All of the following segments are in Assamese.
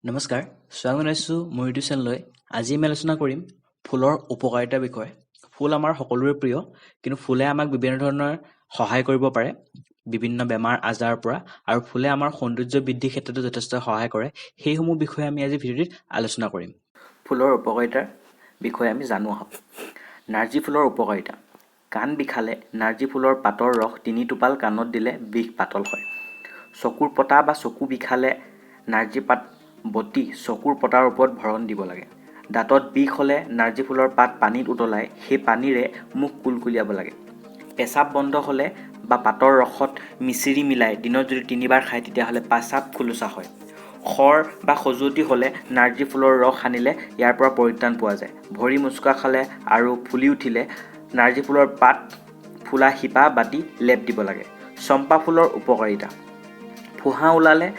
নমস্কাৰ, স্বাগতম জনাইছোঁ মোৰ ইউটিউব চেনেললৈ। আজি আমি আলোচনা কৰিম ফুলৰ উপকাৰিতাৰ বিষয়ে। ফুল আমাৰ সকলোৰে প্ৰিয়, কিন্তু ফুলে আমাক বিভিন্ন ধৰণৰ সহায় কৰিব পাৰে বিভিন্ন বেমাৰ আজাৰৰ পৰা, আৰু ফুলে আমাৰ সৌন্দৰ্য বৃদ্ধিৰ ক্ষেত্ৰতো যথেষ্ট সহায় কৰে। সেইসমূহ বিষয়ে আমি আজি ভিডিঅ'টিত আলোচনা কৰিম। ফুলৰ উপকাৰিতাৰ বিষয়ে আমি জানো আহক। নাৰ্জী ফুলৰ উপকাৰিতা। কাণ বিষালে নাৰ্জী ফুলৰ পাতৰ ৰস ৩ টোপাল কাণত দিলে বিষ পাতল হয়। চকুৰ পতা বা চকু বিষালে নাৰ্জী পাত বটি চকুৰ পতাৰ ওপৰত ভৰণ দিব লাগে। দাঁতত বিষ হ'লে নাৰ্জী ফুলৰ পাত পানীত উতলাই সেই পানীৰে মুখ কুলকুলিয়াব লাগে। পেচাব বন্ধ হ'লে বা পাতৰ ৰসত মিচিৰি মিলাই দিনত যদি ৩ বাৰ খায় তেতিয়াহ'লে পেচাব খোলোচা হয়। খৰ বা খজুৱতি হ'লে নাৰ্জী ফুলৰ ৰস সানিলে ইয়াৰ পৰা পৰিত্ৰাণ পোৱা যায়। ভৰি মুচকা খালে আৰু ফুলি উঠিলে নাৰ্জী ফুলৰ পাত ফুলা শিপা বাটি লেপ দিব লাগে। চম্পা ফুলৰ উপকাৰিতা। ফোঁহা ওলালে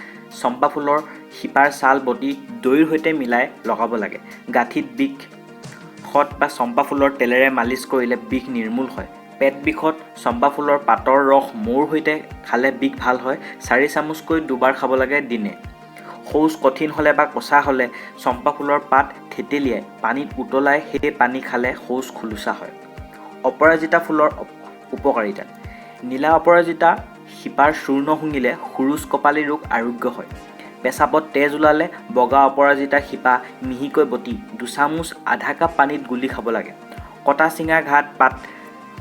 চম্পা ফুলৰ শিপাৰ ছাল বটি দৈৰ সৈতে মিলাই লগাব লাগে। গাঁঠিত বিষত বা চম্পা ফুলৰ তেলেৰে মালিচ কৰিলে বিষ নিৰ্মূল হয়। পেট বিষত চম্পা ফুলৰ পাতৰ ৰস মৌৰ সৈতে খালে বিষ ভাল হয়। ৪ চামুচকৈ ২ বাৰ খাব লাগে দিনে। শৌচ কঠিন হ'লে বা কচা হ'লে চম্পা ফুলৰ পাত থেতেলিয়াই পানীত উতলাই সেই পানী খালে শৌচ খোলোচা হয়। অপৰাজিতা ফুলৰ উপকাৰিতা। নীলা অপৰাজিতা শিপাৰ চূৰ্ণ শুঙিলে খুৰুচ কপালী ৰোগ আৰোগ্য হয়। পেচাবত তেজ ওলালে বগা অপৰাজিতা শিপা মিহিকৈ বটি ২ চামুচ আধা কাপ পানীত গুলি খাব লাগে। কটা চিঙা ঘাত পাত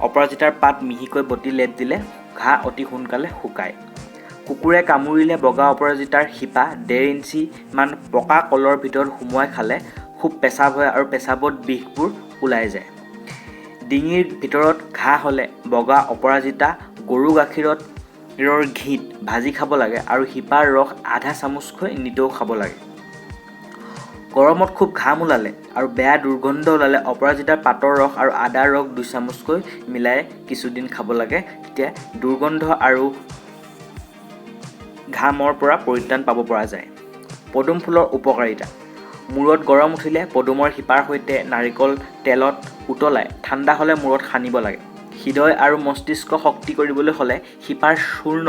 অপৰাজিতাৰ পাত মিহিকৈ বটি লেপ দিলে ঘা অতি সোনকালে শুকায়। কুকুৰে কামুৰিলে বগা অপৰাজিতাৰ শিপা ১.৫ ইঞ্চি মান পকা কলৰ ভিতৰত সুমুৱাই খালে খুব পেচাব হয় আৰু পেচাবত বিষবোৰ ওলাই যায়। ডিঙিৰ ভিতৰত ঘা হ'লে বগা অপৰাজিতা গৰু গাখীৰৰ ঘিত ভাজি খাব লাগে আৰু শিপাৰ ৰস আধা চামুচকৈ নিতৌ খাব লাগে। গৰমত খুব ঘাম ওলালে আৰু বেয়া দুৰ্গন্ধ ওলালে অপৰাজিতাৰ পাতৰ ৰস আৰু আদাৰ ৰস ২ চামুচকৈ মিলাই কিছুদিন খাব লাগে। তেতিয়া দুৰ্গন্ধ আৰু ঘামৰ পৰা পৰিত্ৰাণ পাব পৰা যায়। পদুম ফুলৰ উপকাৰিতা। মূৰত গৰম উঠিলে পদুমৰ শিপাৰ সৈতে নাৰিকল তেলত উতলাই ঠাণ্ডা হ'লে মূৰত সানিব লাগে। হৃদয় আৰু মস্তিষ্ক শক্তি কৰিবলৈ হ'লে শিপাৰ চূৰ্ণ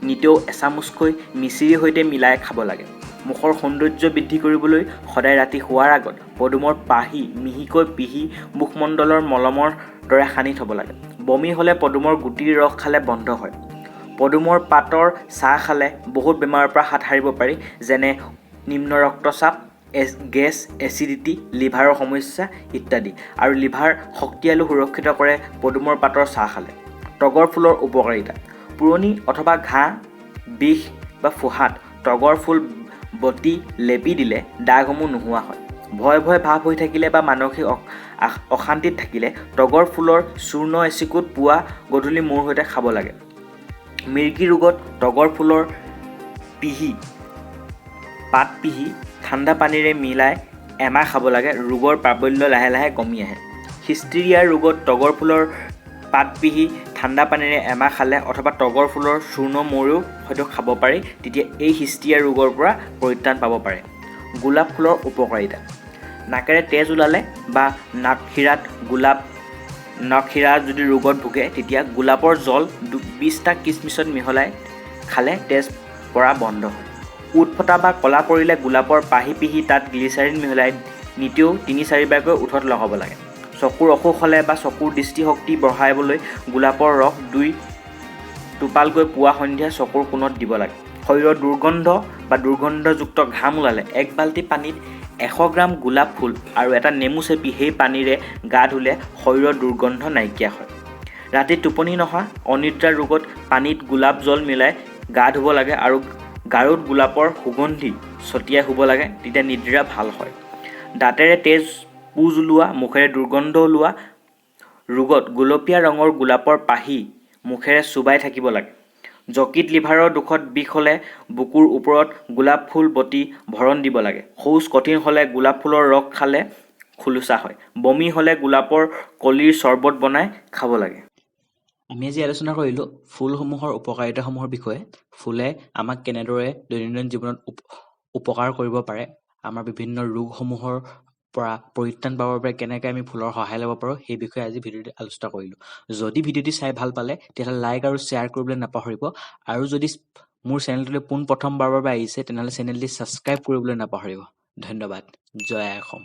নিতৌ এচামুচকৈ মিচিৰিৰ সৈতে মিলাই খাব লাগে। মুখৰ সৌন্দৰ্য বৃদ্ধি কৰিবলৈ সদায় ৰাতি শোৱাৰ আগত পদুমৰ পাহি মিহিকৈ পিহি মুখমণ্ডলৰ মলমৰ দৰে সানি থ'ব লাগে। বমি হ'লে পদুমৰ গুটিৰ ৰস খালে বন্ধ হয়। পদুমৰ পাতৰ চাহ খালে বহুত বেমাৰৰ পৰা হাত সাৰিব পাৰি, যেনে নিম্ন ৰক্তচাপ, গেছ, এচিডিটি, লিভাৰৰ সমস্যা ইত্যাদি, আৰু লিভাৰ শক্তিশালী সুৰক্ষিত কৰে পদুমৰ পাতৰ চাহ খালে। তগৰ ফুলৰ উপকাৰিতা। পুৰণি অথবা ঘাঁ, বিষ বা ফোঁহাত তগৰ ফুল বটি লেপি দিলে দাগসমূহ নোহোৱা হয়। ভয় ভাৱ হৈ থাকিলে বা মানসিক অশান্তিত থাকিলে তগৰ ফুলৰ চূৰ্ণ এচিকুট পুৱা গধূলি মৌৰ সৈতে খাব লাগে। মিৰ্গী ৰোগত তগৰ ফুলৰ পাত পিহি ঠাণ্ডা পানীৰে মিলাই এমাহ খাব লাগে। ৰোগৰ প্ৰাবল্য লাহে লাহে কমি আহে। হিষ্টেৰিয়াৰ ৰোগত তগৰ ফুলৰ পাত পিহি ঠাণ্ডা পানীৰে এমাহ খালে অথবা তগৰ ফুলৰ চূৰ্ণ মৌৰেও হয়তো খাব পাৰি, তেতিয়া এই হিষ্টেৰিয়া ৰোগৰ পৰা পৰিত্ৰাণ পাব পাৰে। গোলাপ ফুলৰ উপকাৰিতা। নাকেৰে তেজ ওলালে বা নখশিৰা যদি ৰোগত ভোগে তেতিয়া গোলাপৰ জল ২০টা কিচমিচত মিহলাই খালে তেজ পৰা বন্ধ হয়। উঠ ফটা বা ক'লা পৰিলে গোলাপৰ পাহি পিহি তাত গ্লিচাৰিন মিহলাই নিতৌ ৩-৪ বাৰকৈ ওঠত লগাব লাগে। চকুৰ অসুখ হ'লে বা চকুৰ দৃষ্টিশক্তি বঢ়াবলৈ গোলাপৰ ৰস ২ টোপালকৈ পুৱা সন্ধিয়া চকুৰ কোণত দিব লাগে। শৰীৰৰ দুৰ্গন্ধ বা দুৰ্গন্ধযুক্ত ঘাম ওলালে ১ বাল্টি পানীত ১০০ গ্ৰাম গোলাপ ফুল আৰু এটা নেমু চেপি সেই পানীৰে গা ধুলে শৰীৰৰ দুৰ্গন্ধ নাইকিয়া হয়। ৰাতি টোপনি নহা অনিদ্ৰা ৰোগত পানীত গোলাপ জল মিলাই গা ধুব লাগে আৰু গাৰুত গোলাপৰ সুগন্ধি ছটিয়াই শুব লাগে, তেতিয়া নিদ্ৰা ভাল হয়। দাঁতেৰে তেজ পুজ ওলোৱা, মুখেৰে দুৰ্গন্ধ ওলোৱা ৰোগত গোলপীয়া ৰঙৰ গোলাপৰ পাহি মুখেৰে চোবাই থাকিব লাগে। যকৃত লিভাৰৰ দোষত বিষ হ'লে বুকুৰ ওপৰত গোলাপ ফুল বটি ভৰণ দিব লাগে। শৌচ কঠিন হ'লে গোলাপ ফুলৰ ৰস খালে খোলোচা হয়। বমি হ'লে গোলাপৰ কলিৰ চৰ্বত বনাই খাব লাগে। আমি আজি আলোচনা কৰিলোঁ ফুলসমূহৰ উপকাৰিতাসমূহৰ বিষয়ে। ফুলে আমাক কেনেদৰে দৈনন্দিন জীৱনত উপকাৰ কৰিব পাৰে, আমাৰ বিভিন্ন ৰোগসমূহৰ পৰা পৰিত্ৰাণ পাবৰ বাবে কেনেকৈ আমি ফুলৰ সহায় ল'ব পাৰোঁ, সেই বিষয়ে আজি ভিডিঅ'টি আলোচনা কৰিলোঁ। যদি ভিডিঅ'টি চাই ভাল পালে তেতিয়াহ'লে লাইক আৰু শ্বেয়াৰ কৰিবলৈ নাপাহৰিব, আৰু যদি মোৰ চেনেলটোলৈ পোনপ্ৰথমবাৰৰ বাবে আহিছে তেনেহ'লে চেনেলটি ছাবস্ক্ৰাইব কৰিবলৈ নাপাহৰিব। ধন্যবাদ। জয় আই অসম।